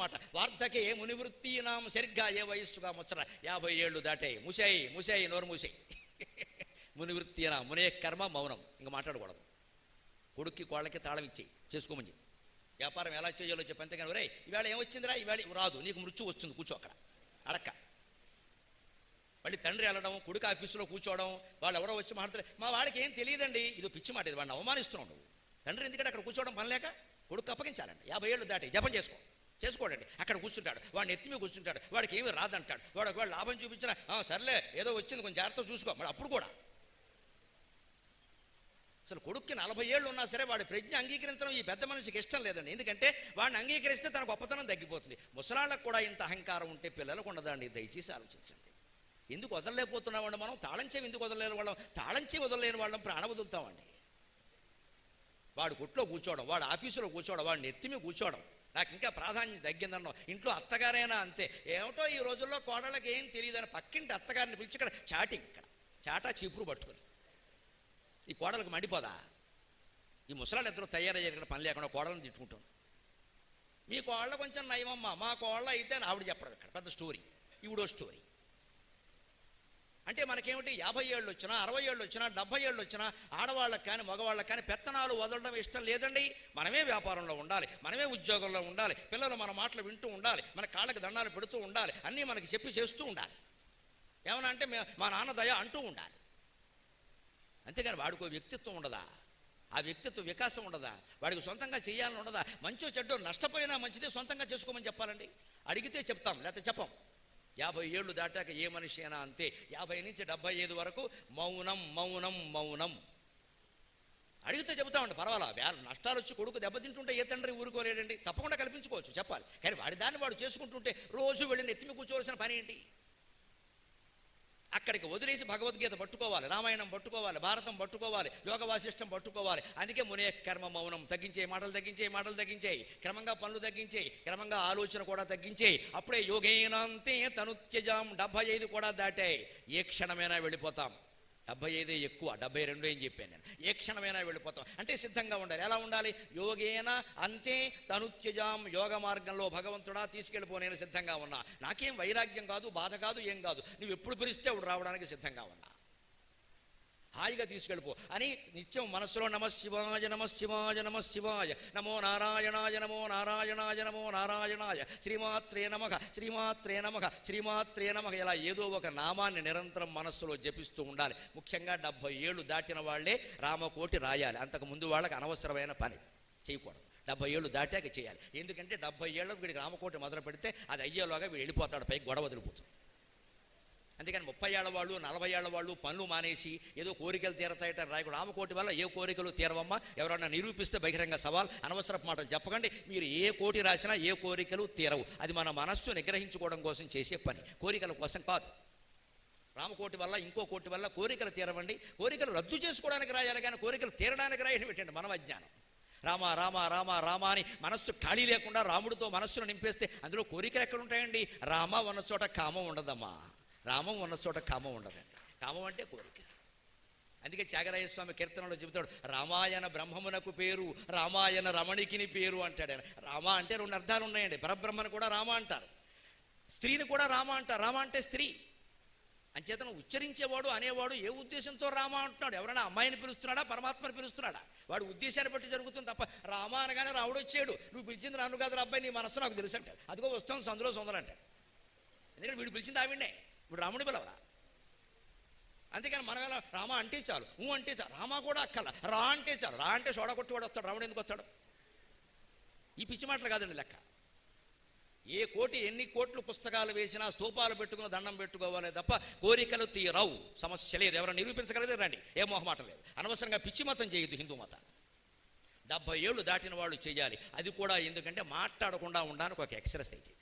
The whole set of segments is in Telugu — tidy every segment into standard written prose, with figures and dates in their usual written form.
మాట. వార్ధకే మునివృత్తి నాం సరిగ్గా ఏ వయస్సుగా ముచ్చట 50 ఏళ్ళు దాటే ముసేయి నోరు మూసేయి. మునివృత్తి నా మునే కర్మ మౌనం, ఇంకా మాట్లాడకూడదు. కొడుక్కి కోళ్ళకి తాళం ఇచ్చేయి, చేసుకోమని. వ్యాపారం ఎలా చేయాలో చెప్పి అంతేగాని ఒరే ఈవేళ ఏమొచ్చిందిరా, ఈవేళ రాదు, నీకు మృత్యు వస్తుంది, కూర్చో అక్కడ అడక్క. మళ్ళీ తండ్రి వెళ్ళడం, కొడుకు ఆఫీసులో కూర్చోవడం, వాళ్ళు ఎవరో వచ్చి మాట్లాడతారు, మా వాడికి ఏం తెలియదండి, ఇది పిచ్చి మాట, ఇది వాడిని అవమానిస్తున్నావు నువ్వు. తండ్రి ఎందుకంటే అక్కడ కూర్చోవడం పనిలేక కొడుకు అప్పగించాలండి. 50 ఏళ్ళు దాటి జపం చేసుకోడండి. అక్కడ కూర్చుంటాడు, వాడిని ఎత్తిమీ కూర్చుంటాడు, వాడికి ఏమీ రాదంటాడు. వాడు ఒకవేళ లాభం చూపించినా సర్లే ఏదో వచ్చింది కొంచెం జాగ్రత్త చూసుకో, మరి అప్పుడు కూడా అసలు కొడుక్కి 40 ఏళ్ళు ఉన్నా సరే వాడి ప్రజ్ఞ అంగీకరించడం ఈ పెద్ద మనిషికి ఇష్టం లేదండి. ఎందుకంటే వాడిని అంగీకరిస్తే తన గొప్పతనం తగ్గిపోతుంది. ముసలాళ్ళకు కూడా ఇంత అహంకారం ఉంటే పిల్లలకు ఉండదండి. దయచేసి ఆలోచించండి. ఎందుకు వదలలేకపోతున్నామండి మనం? తాళంచేవి ఎందుకు వదలలేని వాళ్ళం? తాళంచేవి వదలలేని వాళ్ళం ప్రాణం వదులుతామండి. వాడు కొట్లో కూర్చోవడం, వాడు ఆఫీసులో కూర్చోవడం, వాడిని ఎత్తిమి కూర్చోవడం నాకు ఇంకా ప్రాధాన్యత తగ్గిందన్నాం. ఇంట్లో అత్తగారైనా అంతే. ఏమిటో ఈ రోజుల్లో కోడళ్ళకి ఏం తెలియదని పక్కింటి అత్తగారిని పిలిచి ఇక్కడ చాటా చీపురు పట్టుకొని ఈ కోడలకు మండిపోదా? ఈ ముసలాళ్ళు ఎంతో తయారయ్యారు ఇక్కడ పని లేకుండా కోడలను తిట్టుకుంటాం. మీ కోళ్ళ కొంచెం నయమమ్మ, మా కోళ్ళ అయితే ఆవిడ చెప్పడం ఇక్కడ పెద్ద స్టోరీ, ఇవిడో స్టోరీ. అంటే మనకేమిటి 50 ఏళ్ళు వచ్చినా 60 ఏళ్ళు వచ్చినా 70 ఏళ్ళు వచ్చినా ఆడవాళ్ళకి కానీ మగవాళ్ళకి కానీ పెత్తనాలు వదలడం ఇష్టం లేదండి. మనమే వ్యాపారంలో ఉండాలి, మనమే ఉద్యోగంలో ఉండాలి, పిల్లలు మన మాటలు వింటూ ఉండాలి, మన కాళ్ళకి దండాలు పెడుతూ ఉండాలి, అన్నీ మనకి చెప్పి చేస్తూ ఉండాలి. ఏమన్నా అంటే మా నాన్న దయ అంటూ ఉండాలి. అంతేగాని వాడికి వ్యక్తిత్వం ఉండదా? ఆ వ్యక్తిత్వ వికాసం ఉండదా? వాడికి సొంతంగా చేయాలని ఉండదా? మంచో చెడ్డో నష్టపోయినా మంచిదే సొంతంగా చేసుకోమని చెప్పాలండి. అడిగితే చెప్తాం, లేకపోతే చెప్పం. 50 ఏళ్ళు దాటాక ఏ మనిషి అయినా అంతే. 50 నుంచి 75 వరకు మౌనం. అడిగితే చెబుతామండి, పర్వాలా. నష్టాలు వచ్చి కొడుకు దెబ్బతింటుంటే ఏ తండ్రి ఊరుకోలేడండి? తప్పకుండా కల్పించుకోవచ్చు, చెప్పాలి. కానీ వాడి దాన్ని వాడు చేసుకుంటుంటే రోజు వెళ్ళి నెత్తిమి కూర్చోవలసిన పని ఏంటి? అక్కడికి వదిలేసి భగవద్గీత పట్టుకోవాలి, రామాయణం పట్టుకోవాలి, భారతం పట్టుకోవాలి, యోగ వాసిష్టం పట్టుకోవాలి. అందుకే మునే కర్మ మౌనం. తగ్గించే మాటలు తగ్గించేయి, క్రమంగా పనులు తగ్గించేయి, క్రమంగా ఆలోచన కూడా తగ్గించేయి. అప్పుడే యోగేనాంతే తనుత్యజాం. 75 కూడా దాటాయి. ఏ క్షణమైనా వెళ్ళిపోతాం. 75 ఎక్కువ, 72 ఏం చెప్పాను నేను. ఏ క్షణమైనా వెళ్ళిపోతాం. అంటే సిద్ధంగా ఉండాలి. ఎలా ఉండాలి? యోగేన అంతే తనుత్యజాం. యోగ మార్గంలో భగవంతుడా తీసుకెళ్ళిపో, నేను సిద్ధంగా ఉన్నా. నాకేం వైరాగ్యం కాదు, బాధ కాదు, ఏం కాదు. నువ్వు ఎప్పుడు పిలిస్తే అప్పుడు రావడానికి సిద్ధంగా ఉన్నా. హాయిగా తీసుకెళ్ళిపో అని నిత్యం మనస్సులో నమశివాయ నమో నారాయణాయ నమో నారాయణాయ శ్రీమాత్రే నమః ఇలా ఏదో ఒక నామాన్ని నిరంతరం మనస్సులో జపిస్తూ ఉండాలి. ముఖ్యంగా 70 ఏళ్ళు దాటిన వాళ్లే రామకోటి రాయాలి. అంతకు ముందు వాళ్ళకి అనవసరమైన పని చేయకూడదు. 70 ఏళ్ళు దాటాక చేయాలి. ఎందుకంటే 70 ఏళ్ళకు వీడికి రామకోటి మొదలు పెడితే అది అయ్యేలోగా వీడు వెళ్ళిపోతాడు, పైకి గొడవ వదిలిపోతుంది. అందుకని 30 ఏళ్ల వాళ్ళు 40 ఏళ్ల వాళ్ళు పనులు మానేసి ఏదో కోరికలు తీరతాయట రాయకూడదు. రామకోటి వల్ల ఏ కోరికలు తీరవమ్మా? ఎవరన్నా నిరూపిస్తే బహిరంగ సవాల్. అనవసరపు మాటలు చెప్పకండి. మీరు ఏ కోటి రాసినా ఏ కోరికలు తీరవు. అది మన మనస్సు నిగ్రహించుకోవడం కోసం చేసే పని, కోరికల కోసం కాదు. రామకోటి వల్ల ఇంకో కోటి వల్ల కోరికలు తీరవండి. కోరికలు రద్దు చేసుకోవడానికి రాయాలి, కానీ కోరికలు తీరడానికి రాయడం పెట్టండి. మనం అజ్ఞానం. రామ అని మనస్సు ఖాళీ లేకుండా రాముడితో మనస్సును నింపేస్తే అందులో కోరికలు ఎక్కడ ఉంటాయండి? రామ ఉన్న చోట కామం ఉండదమ్మా. రామం ఉన్న చోట కామం ఉండదండి. కామం అంటే కోరిక. అందుకే త్యాగరాయ స్వామి కీర్తనలో చెబుతాడు, రామాయణ బ్రహ్మమునకు పేరు, రామాయణ రమణికిని పేరు అంటాడు ఆయన. రామ అంటే 2 అర్థాలు ఉన్నాయండి. పరబ్రహ్మను కూడా రామ అంటారు, స్త్రీని కూడా రామ అంటారు. రామ అంటే స్త్రీ. అంచేతను ఉచ్చరించేవాడు అనేవాడు ఏ ఉద్దేశంతో రామ అంటున్నాడు? ఎవరైనా అమ్మాయిని పిలుస్తున్నాడా, పరమాత్మని పిలుస్తున్నాడా? వాడు ఉద్దేశాన్ని బట్టి జరుగుతుంది తప్ప రామ అనగానే రాముడు వచ్చాడు, నువ్వు పిలిచింది నన్ను కాదు అబ్బాయి, నీ మనస్సు నాకు తెలుసు అంటాడు. అదిగో వస్తుంది సందులో సొందరు అంటాడు. ఎందుకంటే వీడు పిలిచింది ఆవిడే, ఇప్పుడు రాముడి పిలవరా. అంతేకాని మనం ఎలా రామ అంటే చాలు, అంటే చాలు. రామ కూడా అక్కల, రా అంటే చాలు. రా అంటే సోడా కొట్టి వాడు వస్తాడు, రాముడు ఎందుకు వస్తాడు? ఈ పిచ్చి మాటలు కాదండి లెక్క. ఏ కోటి ఎన్ని కోట్లు పుస్తకాలు వేసినా స్తూపాలు పెట్టుకుని దండం పెట్టుకోవాలి తప్ప కోరికలు తీరవు. సమస్య లేదు. ఎవరైనా నిరూపించగలిగితే రండి, ఏ మొహమాట లేదు. అనవసరంగా పిచ్చి మతం చేయొద్దు. హిందూ మతాన్ని 70 ఏళ్ళు దాటిన వాళ్ళు చేయాలి. అది కూడా ఎందుకంటే మాట్లాడకుండా ఉండడానికి ఒక ఎక్సర్సైజ్ ఇది.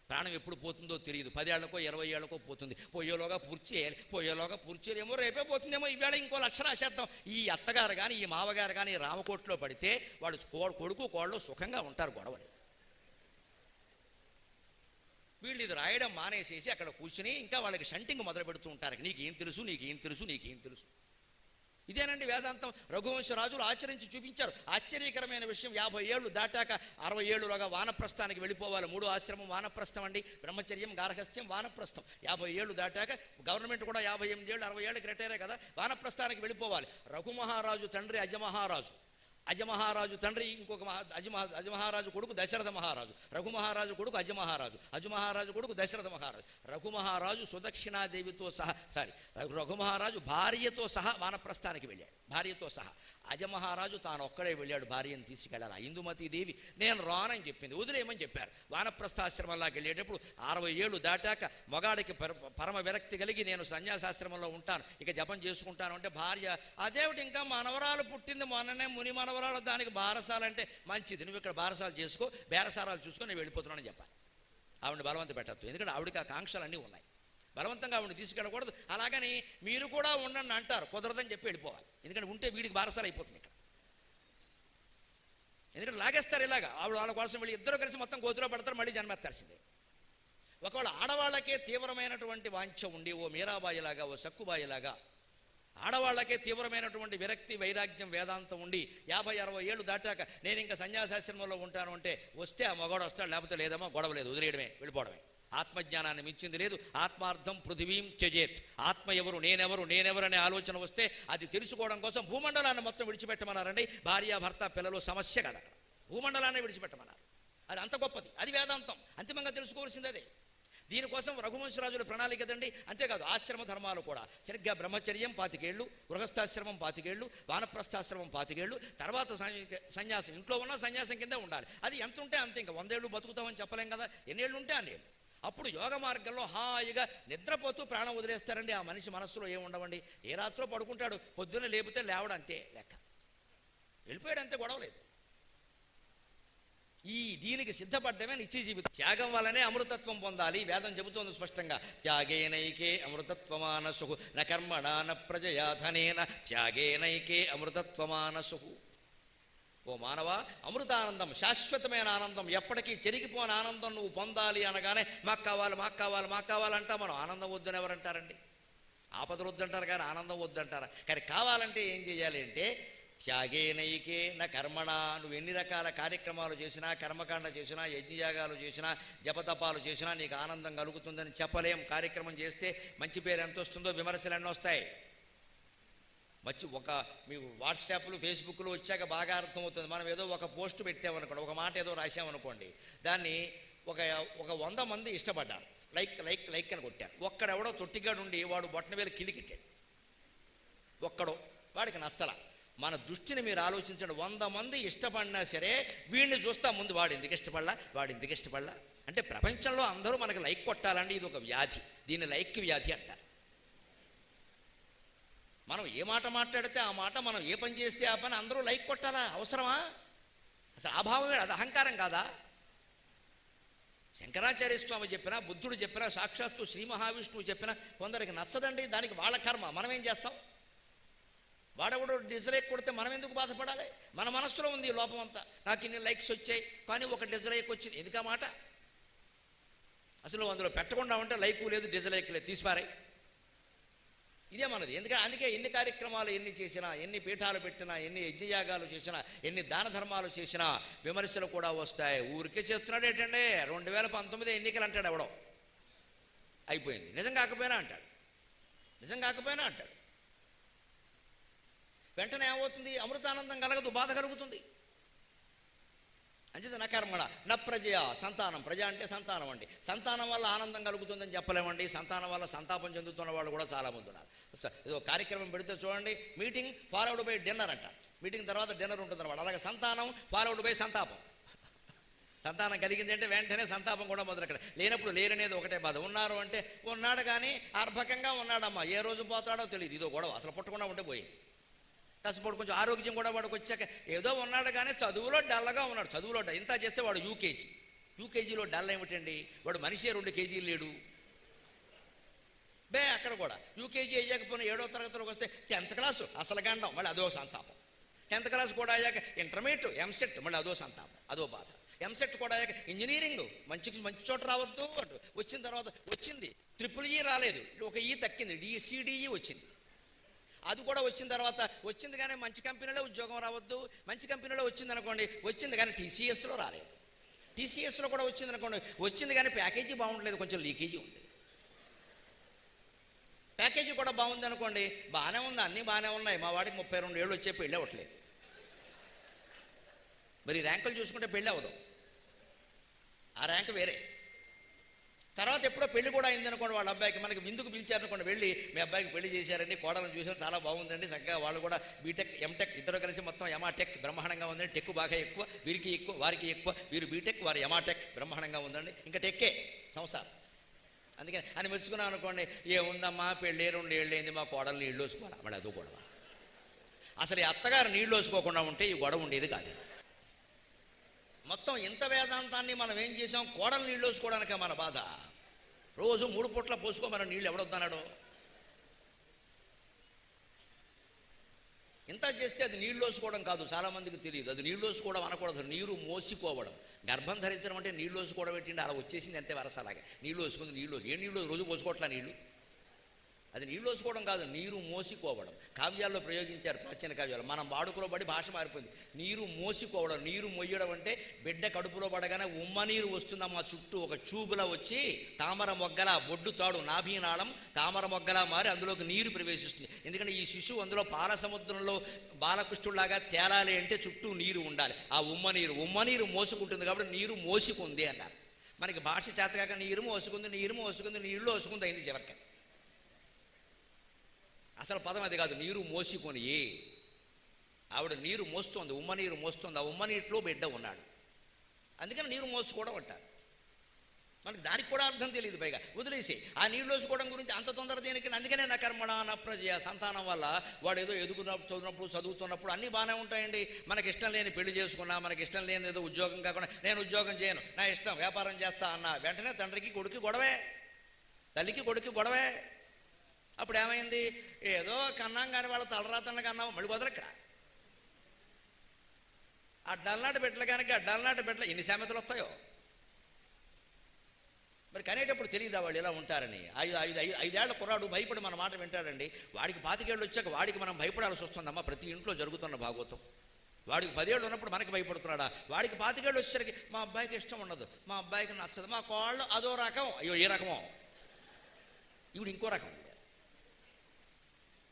ప్రాణం ఎప్పుడు పోతుందో తెలియదు. 10 ఏళ్లకో 20 ఏళ్లకో పోతుంది. పోయేలోగా పూర్తి చేయాలి. ఏమో రేపే పోతుందేమో, ఈవేళ ఇంకో లక్ష రాసేద్దాం. ఈ అత్తగారు కానీ ఈ మామగారు కానీ రామకోట్లో పడితే వాడు కొడుకు కోళ్ళు సుఖంగా ఉంటారు, గొడవలేదు. వీళ్ళు ఇది రాయడం మానేసేసి అక్కడ కూర్చుని ఇంకా వాళ్ళకి షంటింగ్ మొదలు పెడుతూ ఉంటారు. నీకేం తెలుసు. ఇదేనండి వేదాంతం. రఘువంశ రాజులు ఆచరించి చూపించారు. ఆశ్చర్యకరమైన విషయం, 50 ఏళ్ళు దాటాక 60 ఏళ్ళులోగా వానప్రస్థానికి వెళ్ళిపోవాలి. 3 ఆశ్రమం వానప్రస్థం అండి. బ్రహ్మచర్యం, గార్హస్థ్యం, వానప్రస్థం. 50 ఏళ్ళు దాటాక గవర్నమెంట్ కూడా 58 ఏళ్ళు 60 ఏళ్ళకి రిటైరే కదా, వానప్రస్థానికి వెళ్ళిపోవాలి. రఘుమహారాజు తండ్రి అజమహారాజు, అజమహారాజు తండ్రి ఇంకొక అజమహారాజు కొడుకు దశరథ మహారాజు, రఘుమహారాజు కొడుకు అజమహారాజు, అజమహారాజు కొడుకు దశరథ మహారాజు. రఘుమహారాజు సుదక్షిణాదేవితో సహా రఘుమహారాజు భార్యతో సహా వానప్రస్థానికి వెళ్ళాడు, భార్యతో సహా. అజమహారాజు తాను ఒక్కడే వెళ్ళాడు, భార్యను తీసుకెళ్ళాలి. ఇందుమతీదేవి నేను రానని చెప్పింది, వదిలేయమని చెప్పారు. వానప్రస్థాశ్రమంలోకి వెళ్ళేటప్పుడు 60 ఏళ్ళు దాటాక మగాడికి పరమ విరక్తి కలిగి నేను సన్యాసాశ్రమంలో ఉంటాను, ఇక జపం చేసుకుంటాను అంటే భార్య, అదేమిటి ఇంకా మనవరాలు పుట్టింది మొన్ననే, ముని మనవరాలు, దానికి బారసాలంటే మంచిది, నువ్వు ఇక్కడ బారసాలు చేసుకో, బేరసారాలు చూసుకొని నేను వెళ్ళిపోతున్నానని చెప్పాలి. ఆవిడని బలవంత పెట్టద్దు, ఎందుకంటే ఆవిడకి ఆ కాంక్షలన్నీ ఉన్నాయి. బలవంతంగా ఆవిడని తీసుకెళ్ళకూడదు. అలాగని మీరు కూడా ఉండండి అంటారు, కుదరదని చెప్పి వెళ్ళిపోవాలి. ఎందుకంటే ఉంటే వీడికి బారసాలు అయిపోతుంది ఇక్కడ. ఎందుకంటే లాగేస్తారు ఇలాగా, ఆవిడ వాళ్ళ కోసం వెళ్ళి ఇద్దరు కలిసి మొత్తం గోతులో పడతారు, మళ్ళీ జన్మెత్తాల్సిందే. ఒకవేళ ఆడవాళ్ళకే తీవ్రమైనటువంటి వాంఛ ఉండి, ఓ మీరాబాయిలాగా, ఓ సక్కుబాయిలాగా ఆడవాళ్ళకే తీవ్రమైనటువంటి విరక్తి, వైరాగ్యం, వేదాంతం ఉండి 50-60 ఏళ్ళు దాటాక నేను ఇంకా సన్యాసాశ్రమంలో ఉంటాను అంటే వస్తే ఆ మగవాడు వస్తాడు, లేకపోతే లేదమ్మా, గొడవ లేదు, వదిలేయడమే, వెళ్ళిపోవడమే. ఆత్మజ్ఞానాన్ని మించింది లేదు. ఆత్మార్థం పృథివీం త్యజేత్. ఆత్మ ఎవరు, నేనెవరు అనే ఆలోచన వస్తే అది తెలుసుకోవడం కోసం భూమండలాన్ని మొత్తం విడిచిపెట్టమన్నారండి. భార్య, భర్త, పిల్లలు సమస్య కదా, అక్కడ భూమండలాన్ని విడిచిపెట్టమన్నారు. అది అంత గొప్పది, అది వేదాంతం. అంతిమంగా తెలుసుకోవాల్సింది అదే. దీనికోసం రఘువంశరాజుల ప్రణాళిక కదండి. అంతేకాదు ఆశ్రమ ధర్మాలు కూడా సరిగ్గా బ్రహ్మచర్యం 25 ఏళ్ళు, గృహస్థాశ్రమం 25 ఏళ్ళు, వానప్రస్థాశ్రమం 25 ఏళ్ళు, తర్వాత సన్యాసం. ఇంట్లో ఉన్న సన్యాసం కింద ఉండాలి. అది ఎంత ఉంటే అంతే, ఇంకా 100 ఏళ్ళు బతుకుతామని చెప్పలేం కదా, ఎన్నేళ్ళు ఉంటే అన్నేళ్ళు. అప్పుడు యోగ మార్గంలో హాయిగా నిద్రపోతూ ప్రాణం వదిలేస్తారండి. ఆ మనిషి మనస్సులో ఏముండవండి. ఏ రాత్రో పడుకుంటాడు, పొద్దున్న లేపితే లేవడం అంతే లెక్క, వెళ్ళిపోయాడు అంతే, గొడవలేదు. ఈ దీనికి సిద్ధపడ్డమే నిత్య జీవితం. త్యాగం వల్లనే అమృతత్వం పొందాలి. వేదం చెబుతోంది స్పష్టంగా, త్యాగేనైకే అమృతత్వమానసు న కర్మణా న ప్రజయా ధనేన త్యాగేనైకే అమృతత్వమానసు. ఓ మానవ, అమృతానందం, శాశ్వతమైన ఆనందం, ఎప్పటికీ చెరిగిపోని ఆనందం నువ్వు పొందాలి అనగానే మాకు కావాలంటా మనం. ఆనందం వద్దని ఎవరంటారండి? ఆపదలు వద్దంటారు కానీ ఆనందం వద్దంటారా? కానీ కావాలంటే ఏం చేయాలి అంటే త్యాగేనైకే న కర్మణ. నువ్వు ఎన్ని రకాల కార్యక్రమాలు చేసినా, కర్మకాండ చేసినా, యజ్ఞయాగాలు చేసినా, జపతపాలు చేసినా నీకు ఆనందం కలుగుతుందని చెప్పలేం. కార్యక్రమం చేస్తే మంచి పేరు ఎంత వస్తుందో విమర్శలు ఎన్నో వస్తాయి. మీకు వాట్సాప్లు, ఫేస్బుక్లు వచ్చాక బాగా అర్థమవుతుంది. మనం ఏదో ఒక పోస్ట్ పెట్టామనుకోండి, ఒక మాట ఏదో రాసామనుకోండి, దాన్ని ఒక 100 మంది ఇష్టపడ్డారు, లైక్ అని కొట్టారు. ఒక్కడెవడో తొట్టిగాడు ఉండి వాడు బొట్టనవేలు కిలికిట్టాడు, ఒక్కడో, వాడికి నచ్చల. మన దృష్టిని మీరు ఆలోచించండి. 100 మంది ఇష్టపడినా సరే వీడిని చూస్తా ముందు, వాడు ఎందుకు ఇష్టపడలా అంటే ప్రపంచంలో అందరూ మనకి లైక్ కొట్టాలండి. ఇది ఒక వ్యాధి, దీన్ని లైక్ వ్యాధి అంటారు. మనం ఏ మాట మాట్లాడితే ఆ మాట, మనం ఏ పని చేస్తే ఆ పని అందరూ లైక్ కొట్టాలా? అవసరమా? అసలు అభావమే, అది అహంకారం కాదా? శంకరాచార్య స్వామి చెప్పినా, బుద్ధుడు చెప్పినా, సాక్షాత్తు శ్రీ మహావిష్ణువు చెప్పినా కొందరికి నచ్చదండి. దానికి వాళ్ళ కర్మ, మనం ఏం చేస్తాం? వాడెవడో డిజలైక్ కొడితే మనం ఎందుకు బాధపడాలి? మన మనస్సులో ఉంది లోపం అంతా. నాకు ఇన్ని లైక్స్ వచ్చాయి కానీ ఒక డిజలైక్ వచ్చింది, ఎందుకు ఆ మాట? అసలు అందులో పెట్టకుండా ఉంటే లైకు లేదు, డిజలైక్ లేదు, తీసిపారాయి. ఇదే మనది. ఎందుకంటే అందుకే ఎన్ని కార్యక్రమాలు ఎన్ని చేసినా, ఎన్ని పీఠాలు పెట్టినా, ఎన్ని యజ్ఞయాగాలు చేసినా, ఎన్ని దాన ధర్మాలు చేసినా విమర్శలు కూడా వస్తాయి. ఊరికే చేస్తున్నాడు ఏంటంటే 2019 ఎన్నికలు అంటాడు ఎవడో, అయిపోయింది. నిజం కాకపోయినా అంటాడు. వెంటనే ఏమవుతుంది? అమృతానందం కలగదు, బాధ కలుగుతుంది. అంచేత నకర్మణ న ప్రజయ సంతానం. ప్రజ అంటే సంతానం అండి. సంతానం వల్ల ఆనందం కలుగుతుందని చెప్పలేమండి. సంతానం వల్ల సంతాపం చెందుతున్న వాళ్ళు కూడా చాలామంది ఉన్నారు. ఏదో కార్యక్రమం పెడితే చూడండి, మీటింగ్ ఫాలోడ్ బై డిన్నర్ అంటారు. మీటింగ్ తర్వాత డిన్నర్ ఉంటుంది అన్నమాట. అలాగే సంతానం ఫాలోడ్ బై సంతాపం. సంతానం కలిగింది అంటే వెంటనే సంతాపం కూడా మొదలెక్కడ. లేనప్పుడు లేరనేది ఒకటే బాధ. ఉన్నారు అంటే ఉన్నాడు కానీ అర్భకంగా ఉన్నాడమ్మా, ఏ రోజు పోతాడో తెలియదు. ఇదో గొడవ. అసలు పుట్టకుండా ఉంటే పోయింది. కష్టపడు కొంచెం ఆరోగ్యం కూడా వాడికి వచ్చాక ఏదో ఉన్నాడు కానీ చదువులో డల్లగా ఉన్నాడు. చదువులో ఇంత చేస్తే వాడు యూకేజీలో డల్ ఏమిటండి? వాడు మనిషే 2 కేజీలు లేడు. అక్కడ కూడా యూకేజీ అయ్యాకపోయినా 7వ తరగతిలోకి వస్తే 10th క్లాసు అసలు గండం, మళ్ళీ అదో సంతాపం. 10th క్లాస్ కూడా అయ్యాక ఇంటర్మీడియట్, ఎంసెట్, మళ్ళీ అదో సంతాపం, అదో బాధ. ఎంసెట్ కూడా అయ్యాక ఇంజనీరింగ్ మంచి చోట రావద్దు వచ్చిన తర్వాత వచ్చింది. EEE రాలేదు, ఒక ఈ తక్కింది, CDE వచ్చింది. అది కూడా వచ్చిన తర్వాత వచ్చింది కానీ మంచి కంపెనీలో ఉద్యోగం రావద్దు, మంచి కంపెనీలో వచ్చింది అనుకోండి, వచ్చింది కానీ టీసీఎస్లో రాలేదు, టీసీఎస్లో కూడా వచ్చింది అనుకోండి, వచ్చింది కానీ ప్యాకేజీ బాగుండలేదు, కొంచెం లీకేజీ ఉంది. ప్యాకేజీ కూడా బాగుంది అనుకోండి, బాగానే ఉంది, అన్నీ బాగానే ఉన్నాయి, మా వాడికి 32 ఏళ్ళు వచ్చే పెళ్ళి అవ్వట్లేదు. మరి ర్యాంకులు చూసుకుంటే పెళ్ళి అవ్వదు, ఆ ర్యాంక్ వేరే. తర్వాత ఎప్పుడో పెళ్లి కూడా అయింది అనుకోండి, వాళ్ళ అబ్బాయికి మనకి విందుకు పిలిచారనుకోండి, వెళ్ళి మీ అబ్బాయికి పెళ్లి చేశారండి, కోడలను చూసారు, చాలా బాగుందండి, చక్కగా వాళ్ళు కూడా బీటెక్ ఎంటెక్ ఇద్దరు కలిసి మొత్తం ఎమాటెక్ బ్రహ్మాండంగా ఉందండి, టెక్ బాగా ఎక్కువ, వీరికి ఎక్కువ వారికి ఎక్కువ, వీరు బీటెక్ వారు ఎమాటెక్ బ్రహ్మాండంగా ఉందండి, ఇంకా టెక్కే సంసారం. అందుకని అని మెచ్చుకున్నాం అనుకోండి, ఏముందమ్మా పెళ్ళి 2 ఏళ్ళు అయింది, మా కోడలు నీళ్ళు వేసుకోవాలి, మళ్ళీ అదో గొడవ. అసలు ఈ అత్తగారు నీళ్ళు వేసుకోకుండా ఉంటే ఈ గొడవ ఉండేది కాదు. మొత్తం ఇంత వేదాంతాన్ని మనం ఏం చేసాం, కోడలు నీళ్ళు వేసుకోవడానికే మన బాధ. రోజు 3 పూట్ల పోసుకోమని నీళ్ళు ఎవడొద్దన్నాడో. ఇంత చేస్తే అది నీళ్ళు వేసుకోవడం కాదు, చాలామందికి తెలియదు. అది నీళ్ళు వేసుకోవడం అనకూడదు, నీరు మోసుకోవడం. గర్భం ధరించడం అంటే నీళ్ళు వేసుకోవడం పెట్టిండి, అలా వచ్చేసింది అంతే వరస. అలాగే నీళ్ళు వేసుకుంది, నీళ్ళు ఏ నీళ్ళు రోజు పోసుకోవట్లా నీళ్ళు, అది నీళ్ళు వేసుకోవడం కాదు, నీరు మోసుకోవడం. కావ్యాల్లో ప్రయోగించారు ప్రాచీన కావ్యాలు, మనం వాడుకలో పడి భాష మారిపోయింది. నీరు మోసుకోవడం, నీరు మొయ్యడం అంటే బిడ్డ కడుపులో పడగానే ఉమ్మ నీరు వస్తుందమ్మా, చుట్టూ ఒక చూబులా వచ్చి తామర మొగ్గల బొడ్డు తాడు నాభీనాళం తామర మొగ్గలా మారి అందులోకి నీరు ప్రవేశిస్తుంది. ఎందుకంటే ఈ శిశువు అందులో పాల సముద్రంలో బాలకృష్ణుడిలాగా తేలాలి అంటే చుట్టూ నీరు ఉండాలి. ఆ ఉమ్మ నీరు మోసుకుంటుంది కాబట్టి నీరు మోసుకుంది అన్నారు. మనకి భాష చేతగాక నీరు మోసుకుంది నీళ్ళు మోసుకుంది అయింది చివరికి. అసలు పదం అది కాదు, నీరు మోసుకొని. ఆవిడ నీరు మోస్తోంది, ఉమ్మ నీరు మోస్తోంది, ఆ ఉమ్మ నీటిలో బిడ్డ ఉన్నాడు, అందుకని నీరు మోసుకోవడం అంటారు. మనకి దానికి కూడా అర్థం తెలియదు, పైగా వదిలేసి ఆ నీళ్ళు వేసుకోవడం గురించి అంత తొందర దేనికి. అందుకనే నా కర్మణ నా ప్రజ, సంతానం వల్ల వాడు ఏదో చదువుతున్నప్పుడు చదువుతున్నప్పుడు అన్నీ బాగానే ఉంటాయండి. మనకి ఇష్టం లేని పెళ్లి చేసుకున్నా, మనకి ఇష్టం లేని ఏదో ఉద్యోగం కాకుండా నేను ఉద్యోగం చేయను, నా ఇష్టం వ్యాపారం చేస్తా అన్న వెంటనే తండ్రికి కొడుకు గొడవే, తల్లికి కొడుకు గొడవే. అప్పుడు ఏమైంది, ఏదో కన్నాం కానీ వాళ్ళ తలరాతలను కన్నాం, మళ్ళీ వదలు. ఇక్కడ ఆ డల్నాటి బిడ్డలు కనుక ఆ డల్నాటి బిడ్డలు ఎన్ని సామెతలు వస్తాయో మరి. కనేటప్పుడు తెలియదా వాళ్ళు ఎలా ఉంటారని. 5 ఏళ్ల కుర్రాడు భయపడి మన మాట వింటాడండి, వాడికి 25 ఏళ్ళు వచ్చాక వాడికి మనం భయపడాల్సి వస్తుందమ్మా. ప్రతి ఇంట్లో జరుగుతున్న భాగవతం. వాడికి 10 ఏళ్ళు ఉన్నప్పుడు మనకి భయపడుతున్నాడా, వాడికి 25 ఏళ్ళు వచ్చేసరికి మా అబ్బాయికి ఇష్టం ఉండదు, మా అబ్బాయికి నచ్చదు, మా కోళ్ళు అదో రకం, అయ్యో ఏ రకమో, ఇవి ఇంకో రకం.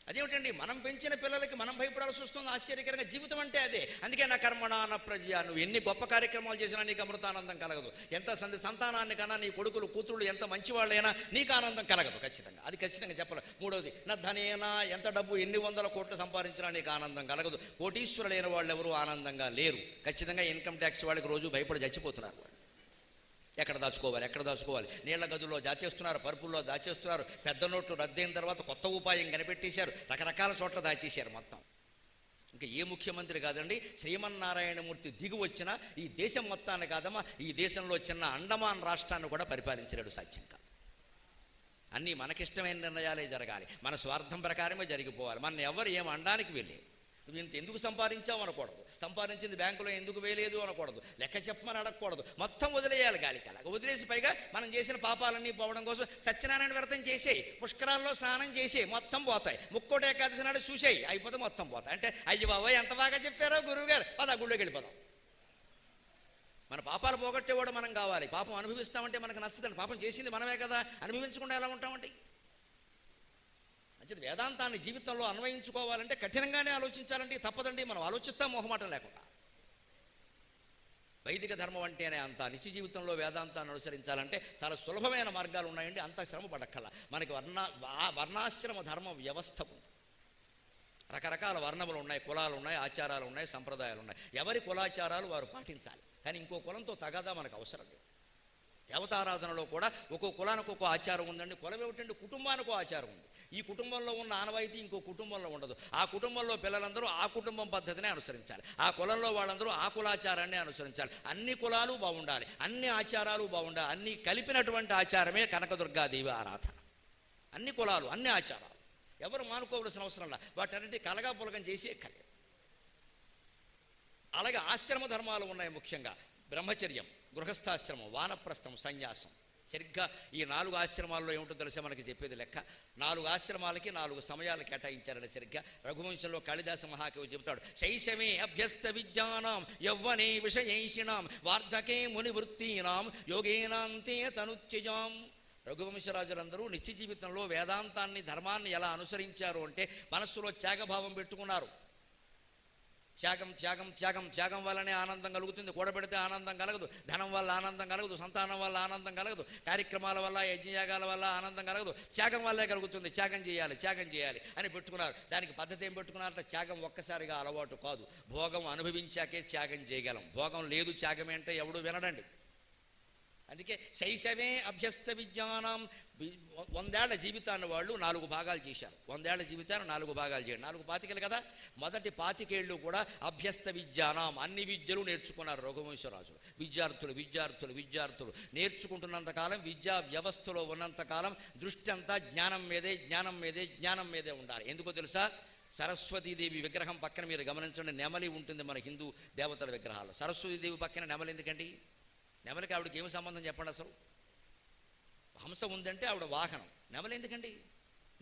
అదేమిటండి, మనం పెంచిన పిల్లలకి మనం భయపడాల్సి వస్తుంది. ఆశ్చర్యకరంగా జీవితం అంటే అదే. అందుకే నా కర్మణ నా ప్రజ, నువ్వు ఎన్ని గొప్ప కార్యక్రమాలు చేసినా నీకు అమృతానందం కలగదు. ఎంత సంతానాన్ని కన్నా నీ కొడుకులు కూతుళ్ళు ఎంత మంచివాళ్ళైనా నీకు ఆనందం కలగదు ఖచ్చితంగా. అది ఖచ్చితంగా చెప్పాలి. మూడవది, నా ధనేనా, ఎంత డబ్బు ఎన్ని వందల కోట్లు సంపాదించినా నీకు ఆనందం కలగదు. కోటీశ్వరులైన వాళ్ళు ఎవరు ఆనందంగా లేరు. ఖచ్చితంగా ఇన్కమ్ ట్యాక్స్ వాళ్ళకి రోజు భయపడి చచ్చిపోతున్నారు. వాళ్ళు ఎక్కడ దాచుకోవాలి, నీళ్ల గదుల్లో దాచేస్తున్నారు, పరుపుల్లో దాచేస్తున్నారు. పెద్ద నోట్లు రద్దయిన తర్వాత కొత్త ఉపాయం కనిపెట్టేశారు, రకరకాల చోట్ల దాచేశారు మొత్తం. ఇంకా ఏ ముఖ్యమంత్రి కాదండి, శ్రీమన్నారాయణమూర్తి దిగు వచ్చినా ఈ దేశం మొత్తాన్ని కాదమ్మా, ఈ దేశంలో చిన్న అండమాన్ రాష్ట్రాన్ని కూడా పరిపాలించలేడు, సాధ్యం కాదు. అన్నీ మనకిష్టమైన నిర్ణయాలే జరగాలి, మన స్వార్థం ప్రకారమే జరిగిపోవాలి. మన ఎవరు ఏం అనడానికి వెళ్ళే, నువ్వు ఇంత ఎందుకు సంపాదించావు అనకూడదు, సంపాదించింది బ్యాంకులో ఎందుకు వేయలేదు అనకూడదు, లెక్క చెప్పమని అడగకూడదు, మొత్తం వదిలేయాలి గాలికి. అలాగ వదిలేసి పైగా మనం చేసిన పాపాలన్నీ పోవడం కోసం సత్యనారాయణ వ్రతం చేసేయి, పుష్కరాల్లో స్నానం చేసేయి, మొత్తం పోతాయి. ముక్కోటి ఏకాదశి నాడు చూసేయి, అయిపోతే మొత్తం పోతాయి. అంటే అయ్యి బాబాయ్ ఎంత బాగా చెప్పారో గురువు గారు, పద గుళ్ళోకి వెళ్ళిపోదాం. మన పాపాలు పోగొట్టేవాడు మనం కావాలి. పాపం అనుభవిస్తామంటే మనకు నచ్చదండి, పాపం చేసింది మనమే కదా, అనుభవించకుండా ఎలా ఉంటామండి. అంటే వేదాంతాన్ని జీవితంలో అన్వయించుకోవాలంటే కఠినంగానే ఆలోచించాలంటే తప్పదండి. మనం ఆలోచిస్తాం మొహమాటం లేకుండా. వైదిక ధర్మం అంటేనే అంత. నిత్య జీవితంలో వేదాంతాన్ని అనుసరించాలంటే చాలా సులభమైన మార్గాలు ఉన్నాయండి, అంత శ్రమ పడక్కల. మనకి వర్ణాశ్రమ ధర్మ వ్యవస్థ ఉంది, రకరకాల వర్ణములు ఉన్నాయి, కులాలు ఉన్నాయి, ఆచారాలు ఉన్నాయి, సంప్రదాయాలు ఉన్నాయి. ఎవరి కులాచారాలు వారు పాటించాలి, కానీ ఇంకో కులంతో తగాదా మనకు అవసరం లేదు. దేవతారాధనలో కూడా ఒక్కో కులానికి ఒక్కో ఆచారం ఉందండి. కులం ఏమిటండి, కుటుంబానికి ఆచారం ఉంది. ఈ కుటుంబంలో ఉన్న ఆనవాయితీ ఇంకో కుటుంబంలో ఉండదు. ఆ కుటుంబంలో పిల్లలందరూ ఆ కుటుంబం పద్ధతినే అనుసరించాలి, ఆ కులంలో వాళ్ళందరూ ఆ కులాచారాన్ని అనుసరించాలి. అన్ని కులాలు బాగుండాలి, అన్ని ఆచారాలు బాగుండాలి. అన్నీ కలిపినటువంటి ఆచారమే కనకదుర్గాదేవి ఆరాధన. అన్ని కులాలు అన్ని ఆచారాలు ఎవరు మానుకోవలసిన అవసరంలా, వాటన్నిటి కలగా పులగం చేసి ఎక్కలే. అలాగే ఆశ్రమ ధర్మాలు ఉన్నాయి, ముఖ్యంగా బ్రహ్మచర్యం, గృహస్థాశ్రమం, వానప్రస్థం, సన్యాసం. సరిగ్గా ఈ 4 ఆశ్రమాల్లో ఏమిటో తెలిసే మనకి చెప్పేది లెక్క. 4 ఆశ్రమాలకి 4 సమయాలు కేటాయించారని సరిగ్గా రఘువంశంలో కాళిదాస మహాకవి చెబుతాడు. శైశవే అభ్యస్త విద్యానాం యవ్వనే విషయైషిణాం వార్ధకే ముని వృత్తీనాం యోగేనాంతే తనుత్యజాం. రఘువంశరాజులందరూ నిత్య జీవితంలో వేదాంతాన్ని ధర్మాన్ని ఎలా అనుసరించారు అంటే మనస్సులో త్యాగభావం పెట్టుకున్నారు. త్యాగం త్యాగం త్యాగం త్యాగం వల్లనే ఆనందం కలుగుతుంది. కూడబెడితే ఆనందం కలగదు, ధనం వల్ల ఆనందం కలగదు, సంతానం వల్ల ఆనందం కలగదు, కార్యక్రమాల వల్ల యజ్ఞయాగాల వల్ల ఆనందం కలగదు, త్యాగం వల్లే కలుగుతుంది. త్యాగం చేయాలి త్యాగం చేయాలి అని పెట్టుకున్నారు. దానికి పద్ధతి ఏం పెట్టుకున్నారంటే త్యాగం ఒక్కసారిగా అలవాటు కాదు, భోగం అనుభవించాకే త్యాగం చేయగలం. భోగం లేదు త్యాగమే అంటే ఎవడు వినడండి. అందుకే శైశవే అభ్యస్త విద్యానాం 100 ఏళ్ల జీవితాన్ని వాళ్ళు 4 భాగాలు చేశారు. 100 ఏళ్ల జీవితాన్ని 4 భాగాలు చేయండి, 4 పాతికలు కదా. మొదటి 25 ఏళ్ళు కూడా అభ్యస్త విద్యానాం అన్ని విద్యలు నేర్చుకున్నారు రఘువంశరాజులు. విద్యార్థులు నేర్చుకుంటున్నంతకాలం, విద్యా వ్యవస్థలో ఉన్నంతకాలం దృష్టి అంతా జ్ఞానం మీదే ఉండాలి. ఎందుకో తెలుసా? సరస్వతీదేవి విగ్రహం పక్కన మీరు గమనించండి, నెమలి ఉంటుంది మన హిందూ దేవతల విగ్రహాలు. సరస్వతీదేవి పక్కన నెమలి ఎందుకండి? నెమలికి ఆవిడకి ఏమి సంబంధం చెప్పండి అసలు? హంస ఉందంటే ఆవిడ వాహనం, నెమలి ఎందుకండి?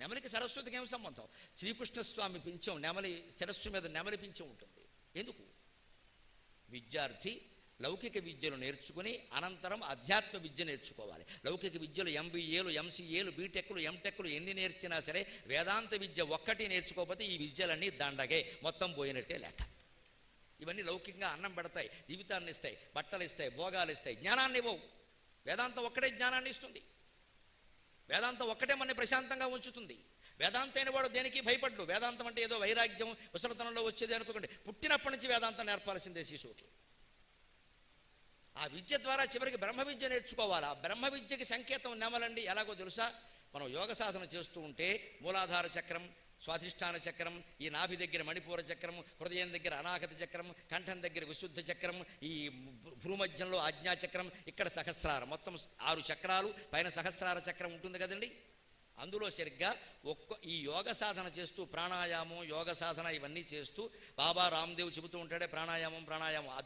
నెమలికి సరస్వతికి ఏమి సంబంధం? శ్రీకృష్ణస్వామి పింఛం నెమలి శిరస్సు మీద నెమలి పింఛం ఉంటుంది. ఎందుకు? విద్యార్థి లౌకిక విద్యలు నేర్చుకుని అనంతరం అధ్యాత్మ విద్య నేర్చుకోవాలి. లౌకిక విద్యలు MBAలు MCAలు బీటెక్లు ఎంటెక్లు ఎన్ని నేర్చినా సరే వేదాంత విద్య ఒక్కటి నేర్చుకోకపోతే ఈ విద్యలన్నీ దండగే, మొత్తం పోయినట్టే లెక్క. ఇవన్నీ లౌకికంగా అన్నం పెడతాయి, జీవితాన్ని ఇస్తాయి, బట్టలు ఇస్తాయి, భోగాలు ఇస్తాయి, జ్ఞానాన్ని ఇవ్వవు. వేదాంతం ఒక్కటే జ్ఞానాన్ని ఇస్తుంది. వేదాంతం ఒక్కటే మనని ప్రశాంతంగా ఉంచుతుంది. వేదాంతం అయిన వాడు దేనికి భయపడ్డు. వేదాంతం అంటే ఏదో వైరాగ్యం ముసలితనంలో వచ్చేది అనుకోకండి. పుట్టినప్పటి నుంచి వేదాంతం నేర్పాల్సిందే శిశువుకి. ఆ విద్య ద్వారా చివరికి బ్రహ్మ విద్య నేర్చుకోవాలి. ఆ బ్రహ్మ విద్యకి సంకేతం నెమలండి. ఎలాగో తెలుసా? మనం యోగ సాధన చేస్తూ ఉంటే మూలాధార చక్రం, స్వాధిష్టాన చక్రం, ఈ నాభి దగ్గర మణిపూర చక్రం, హృదయం దగ్గర అనాహత చక్రం, కంఠం దగ్గర విశుద్ధ చక్రం, ఈ భూమధ్యంలో ఆజ్ఞాచక్రం, ఇక్కడ సహస్రారం, మొత్తం 6 చక్రాలు, పైన సహస్రార చక్రం ఉంటుంది కదండి. అందులో సరిగ్గా ఈ యోగ సాధన చేస్తూ ప్రాణాయామం, యోగ సాధన ఇవన్నీ చేస్తూ బాబా రామ్దేవ్ చెబుతూ ఉంటాడే ప్రాణాయామం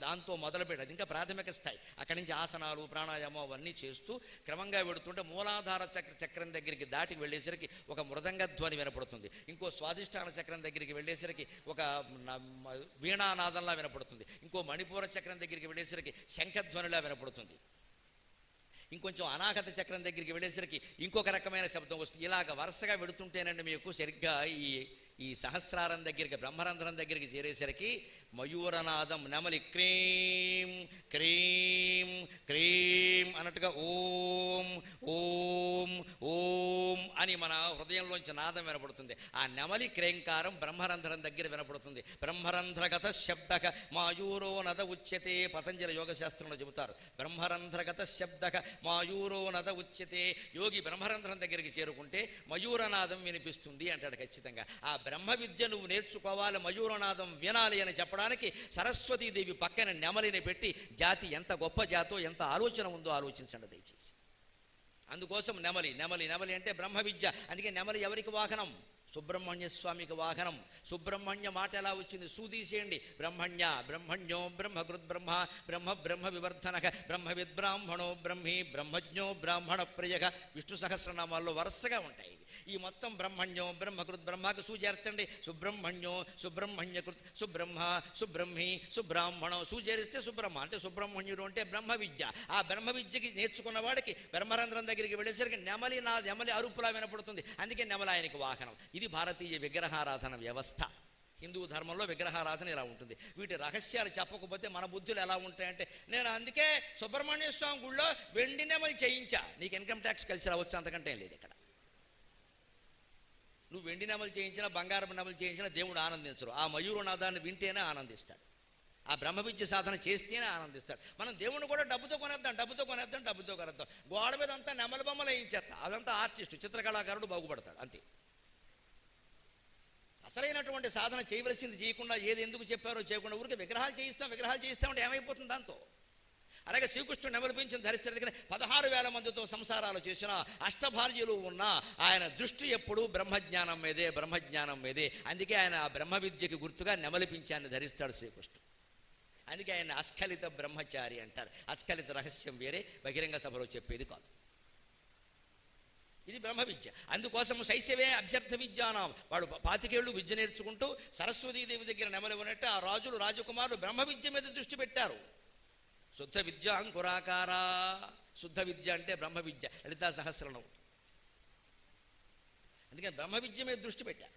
దాంతో మొదలుపెట్టదు. ఇంకా ప్రాథమిక స్థాయి. అక్కడి నుంచి ఆసనాలు, ప్రాణాయామం అవన్నీ చేస్తూ క్రమంగా వెడుతుంటే మూలాధార చక్రం దగ్గరికి దాటికి వెళ్ళేసరికి ఒక మృదంగ ధ్వని వినపడుతుంది. ఇంకో స్వాధిష్టాన చక్రం దగ్గరికి వెళ్ళేసరికి ఒక వీణానాదంలా వినపడుతుంది. ఇంకో మణిపూర చక్రం దగ్గరికి వెళ్ళేసరికి శంఖధ్వనిలా వినపడుతుంది. ఇంకొంచెం అనాహత చక్రం దగ్గరికి వెళ్ళేసరికి ఇంకొక రకమైన శబ్దం వస్తుంది. ఇలాగ వరుసగా వెడుతుంటేనండి మీకు సరిగ్గా ఈ సహస్రారం దగ్గరికి, బ్రహ్మరంధ్రం దగ్గరికి చేరేసరికి మయూరనాదం, నెమలి క్రీం క్రీం క్రీం అన్నట్టుగా ఓం ఓం ఓం అని మన హృదయంలోంచి నాదం వినపడుతుంది. ఆ నెమలి క్రేంకారం బ్రహ్మరంధ్రం దగ్గర వినపడుతుంది. బ్రహ్మరంధ్రగత శబ్దక మాయూరో నద ఉచ్యతే. పతంజలి యోగ శాస్త్రంలో చెబుతారు, బ్రహ్మరంధ్రగత శబ్దక మాయూరో నద ఉచ్యతే. యోగి బ్రహ్మరంధ్రం దగ్గరికి చేరుకుంటే మయూరనాదం వినిపిస్తుంది అంటాడు ఖచ్చితంగా. ఆ బ్రహ్మ విద్య నువ్వు నేర్చుకోవాలి, మయూరనాదం వినాలి అని చెప్పడానికి సరస్వతీదేవి పక్కన నెమలిని పెట్టి జాతి ఎంత గొప్ప జాతో, ఎంత ఆలోచన ఉందో ఆలోచించండి దయచేసి. అందుకోసం నెమలి నెమలి నెమలి అంటే బ్రహ్మ విద్య. అందుకే నెమలి ఎవరికి వాహనం? సుబ్రహ్మణ్య స్వామికి వాహనం. సుబ్రహ్మణ్య మాట ఎలా వచ్చింది? సూదీసేయండి. బ్రహ్మణ్య బ్రహ్మణ్యో బ్రహ్మకృత్ బ్రహ్మ బ్రహ్మ బ్రహ్మ వివర్ధనక బ్రహ్మవిద్ బ్రాహ్మణో బ్రహ్మీ బ్రహ్మజ్ఞో బ్రాహ్మణ ప్రియక. విష్ణు సహస్రనామాల్లో వరుసగా ఉంటాయి. ఈ మొత్తం బ్రహ్మణ్యో బ్రహ్మకృత్ బ్రహ్మకు సూచేర్చండి. సుబ్రహ్మణ్యో సుబ్రహ్మణ్యకృత్ సుబ్రహ్మ సుబ్రహ్మీ సుబ్రాహ్మణం. సూచేరిస్తే సుబ్రహ్మ అంటే సుబ్రహ్మణ్యుడు అంటే బ్రహ్మ విద్య. ఆ బ్రహ్మ విద్యకి నేర్చుకున్న వాడికి బ్రహ్మరంధ్రం దగ్గరికి వెళ్ళేసరికి నెమలి నెమలి అరుపులా వినపడుతుంది. అందుకే నెమలి ఆయనకి వాహనం. ఇది భారతీయ విగ్రహారాధన వ్యవస్థ. హిందూ ధర్మంలో విగ్రహారాధన ఇలా ఉంటుంది. వీటి రహస్యాలు చెప్పకపోతే మన బుద్ధులు ఎలా ఉంటాయంటే, నేను అందుకే సుబ్రహ్మణ్య స్వామి గుళ్ళో వెండి నెమలి చేయించా, నీకు ఇన్కమ్ ట్యాక్స్ కలిసి రావచ్చు, అంతకంటే ఏం లేదు ఇక్కడ. నువ్వు వెండి నెమలు చేయించినా, బంగారం నెమలు చేయించినా దేవుడు ఆనందించరు. ఆ మయూరనాదాన్ని వింటేనే ఆనందిస్తాడు. ఆ బ్రహ్మ విద్య సాధన చేస్తేనే ఆనందిస్తాడు. మనం దేవుణ్ణి కూడా డబ్బుతో కొనేద్దాం. గోడ మీద అంతా నెమల బొమ్మలు వేయించేస్తా, అదంతా ఆర్టిస్టు, చిత్రకళాకారుడు బాగుపడతాడు అంతే. అసలైనటువంటి సాధన చేయవలసింది చేయకుండా, ఏది ఎందుకు చెప్పారో చేయకుండా ఊరికి విగ్రహాలు చేయిస్తామంటే ఏమైపోతుంది దాంతో? అలాగే శ్రీకృష్ణుడు నెమలి పింఛం ధరిస్తాడు. దగ్గర 16,000 మందితో సంసారాలు చేసిన, అష్టభార్యలు ఉన్నా ఆయన దృష్టి ఎప్పుడు బ్రహ్మజ్ఞానం మీదే. అందుకే ఆయన ఆ బ్రహ్మ విద్యకి గుర్తుగా నెమలి పింఛాన్ని ధరిస్తాడు శ్రీకృష్ణుడు. అందుకే ఆయన అస్ఖలిత బ్రహ్మచారి అంటారు. అస్ఖలిత రహస్యం వేరే, బహిరంగ సభలో చెప్పేది కాదు. ఇది బ్రహ్మ విద్య. అందుకోసం శైశవే అభ్యర్థ విద్యానాం, వాడు 25 ఏళ్ళు విద్య నేర్చుకుంటూ సరస్వతీదేవి దగ్గర నెమలివనట్టు ఆ రాజులు రాజకుమారులు బ్రహ్మ విద్య మీద దృష్టి పెట్టారు. శుద్ధ విద్య అంకురాకార, శుద్ధ విద్య అంటే బ్రహ్మ విద్య, లలితా సహస్రనామం. అందుకని బ్రహ్మ విద్య మీద దృష్టి పెట్టారు.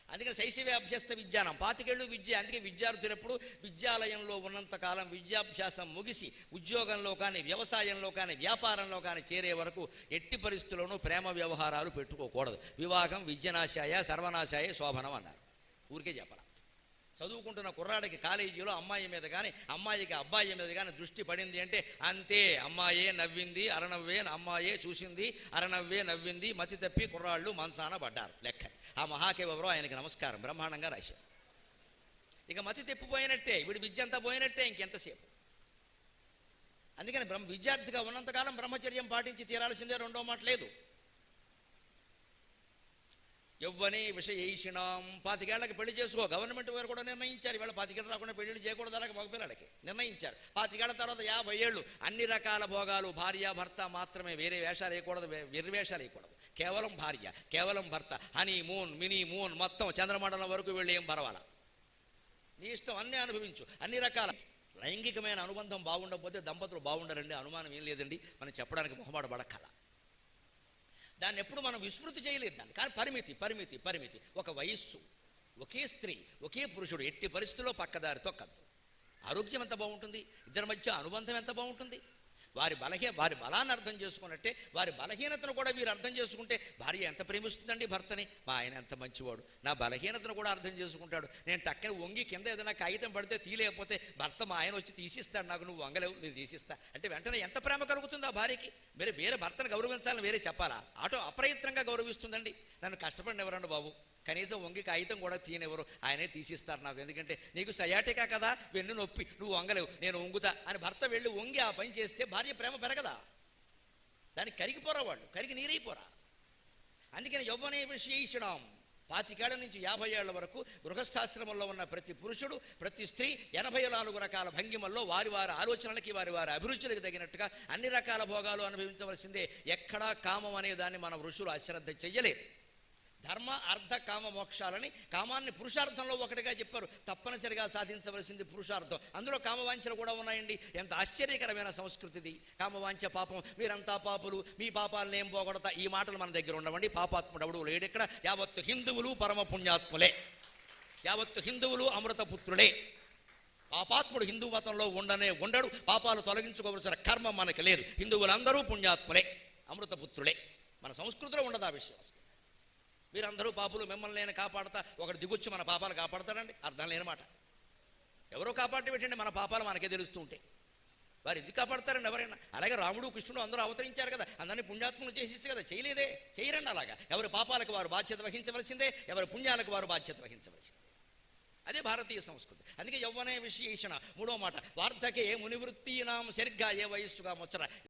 అందుకని శైశవే అభ్యస్త విద్యానం, 25 ఏళ్ళు విద్య. అందుకే విద్యార్థులు ఎప్పుడు విద్యాలయంలో ఉన్నంతకాలం విద్యాభ్యాసం ముగిసి ఉద్యోగంలో కానీ వ్యవసాయంలో కానీ వ్యాపారంలో కానీ చేరే వరకు ఎట్టి పరిస్థితుల్లోనూ ప్రేమ వ్యవహారాలు పెట్టుకోకూడదు. వివాహం విద్యనాశాయ సర్వనాశాయ శోభనం అన్నారు. ఊరికే చెప్పాలి. చదువుకుంటున్న కుర్రాడికి కాలేజీలో అమ్మాయి మీద కానీ అమ్మాయికి అబ్బాయి మీద కానీ దృష్టి పడింది అంటే అంతే, అమ్మాయే నవ్వింది అరనవ్వే, అమ్మాయే చూసింది అరనవ్వే నవ్వింది, మతి తప్పి కుర్రాళ్ళు మంచాన పడ్డారు లెక్క. ఆ మహాకవి ఎవరో ఆయనకి నమస్కారం బ్రహ్మాండంగా రాశారు. ఇక మతి తెప్పిపోయినట్టే, వీడి విద్య అంతా పోయినట్టే ఇంకెంతసేపు. అందుకని విద్యార్థిగా ఉన్నంతకాలం బ్రహ్మచర్యం పాటించి తీరాల్సిందే, రెండో మాట లేదు. యవ్వనే విషయేషిణాం, 25 ఏళ్ళకి పెళ్లి చేసుకో. గవర్నమెంట్ వారు కూడా నిర్ణయించారు, ఇవాళ 25 ఏళ్ళు రాకుండా పెళ్లిళ్ళు చేయకూడదు అలాగే మగపిల్లలకి నిర్ణయించారు. 25 ఏళ్ళ తర్వాత 50 ఏళ్ళు అన్ని రకాల భోగాలు, భార్య భర్త మాత్రమే, వేరే వేషాలు వేయకూడదు, వెర్రి వేషాలు వేయకూడదు. కేవలం భార్య, కేవలం భర్త, హనీ మూన్ మినీ మూన్ మొత్తం చంద్రమండలం వరకు వెళ్ళి ఏం పర్వాలా, నీ ఇష్టం, అన్నీ అనుభవించు. అన్ని రకాల లైంగికమైన అనుబంధం బాగుండకపోతే దంపతులు బాగుండరండి, అనుమానం ఏం లేదండి, మనం చెప్పడానికి మొహమాట పడక్కల. దాన్ని ఎప్పుడు మనం విస్మృతి చేయలేదు దాన్ని. కానీ పరిమితి పరిమితి పరిమితి. ఒక వయస్సు, ఒకే స్త్రీ, ఒకే పురుషుడు, ఎట్టి పరిస్థితుల్లో పక్కదారి తొక్కద్దు. ఆరోగ్యం ఎంత బాగుంటుంది, ఇద్దరి మధ్య అనుబంధం ఎంత బాగుంటుంది. వారి బలాన్ని అర్థం చేసుకున్నట్టే వారి బలహీనతను కూడా వీరు అర్థం చేసుకుంటే భార్య ఎంత ప్రేమిస్తుందండి భర్తని. మా ఆయన ఎంత మంచివాడు, నా బలహీనతను కూడా అర్థం చేసుకుంటాడు. నేను టక్కని వంగి కింద ఏదైనా కాగితం పడితే తీలేకపోతే భర్త మా ఆయన వచ్చి తీసిస్తాడు, నాకు నువ్వు వంగలేవు నేను తీసిస్తా అంటే వెంటనే ఎంత ప్రేమ కలుగుతుంది ఆ భార్యకి. వేరే భర్తను గౌరవించాలని వేరే చెప్పాలా, అప్రయత్నంగా గౌరవిస్తుందండి. నన్ను కష్టపడిన ఎవరండి బాబు, కనీసం వంగి కాగితం కూడా తీయనివ్వరు, ఆయనే తీసిస్తారు నాకు, ఎందుకంటే నీకు సయాటికా కదా, వెన్ను నొప్పి, నువ్వు వంగలేవు నేను వంగుతా అని భర్త వెళ్ళి వంగి ఆ పని చేస్తే భార్య ప్రేమ పెరగదా, దానికి కరిగిపోరా వాళ్ళు, కరిగి నీరైపోరా. అందుకని యవ్వనే విషయేషిణాం, 25 ఏళ్ల నుంచి 50 ఏళ్ల వరకు గృహస్థాశ్రమంలో ఉన్న ప్రతి పురుషుడు ప్రతి స్త్రీ 84 రకాల భంగిమల్లో వారి వారి ఆలోచనలకి వారి వారి అభిరుచులకు తగినట్టుగా అన్ని రకాల భోగాలు అనుభవించవలసిందే. ఎక్కడా కామం అనే దాన్ని మన ఋషులు అశ్రద్ధ చెయ్యలేదు. ధర్మ అర్థ కామ మోక్షాలని కామాన్ని పురుషార్థంలో ఒకటిగా చెప్పారు. తప్పనిసరిగా సాధించవలసింది పురుషార్థం, అందులో కామవాంఛలు కూడా ఉన్నాయండి. ఎంత ఆశ్చర్యకరమైన సంస్కృతిది. కామవాంఛ పాపం, మీరంతా పాపులు, మీ పాపాలను ఏం పోగొడతా, ఈ మాటలు మన దగ్గర ఉండవండి. పాపాత్ముడు ఎవడు లేడెక్కడ, యావత్తు హిందువులు పరమ పుణ్యాత్ములే, యావత్తు హిందువులు అమృతపుత్రులే. పాపాత్ముడు హిందూ మతంలో ఉండడు, పాపాలు తొలగించుకోవలసిన కర్మ మనకి లేదు. హిందువులందరూ పుణ్యాత్ములే, అమృతపుత్రులే. మన సంస్కృతిలో ఉండదు ఆ విషయం. మీరందరూ పాపులు, మిమ్మల్ని నేను కాపాడతా, ఒకటి దిగొచ్చి మన పాపాలు కాపాడతాడండి, అర్థం లేని మాట. ఎవరో కాపాడి పెట్టండి, మన పాపాలు మనకే తెలుస్తూ ఉంటాయి. వారు ఎందుకు కాపాడతారండి ఎవరైనా. అలాగే రాముడు కృష్ణుడు అందరూ అవతరించారు కదా, అందరినీ పుణ్యాత్ములు చేసేసి కదా, చేయలేదే, చేయరండి అలాగా. ఎవరి పాపాలకు వారు బాధ్యత వహించవలసిందే, ఎవరి పుణ్యాలకు వారు బాధ్యత వహించవలసిందే. అదే భారతీయ సంస్కృతి. అందుకే యవ్వనే విషయేషణ, మూడో మాట వార్ధకే మునివృత్తీనాం సరిగ్గా ఏ వయస్సుగా ముచ్చర.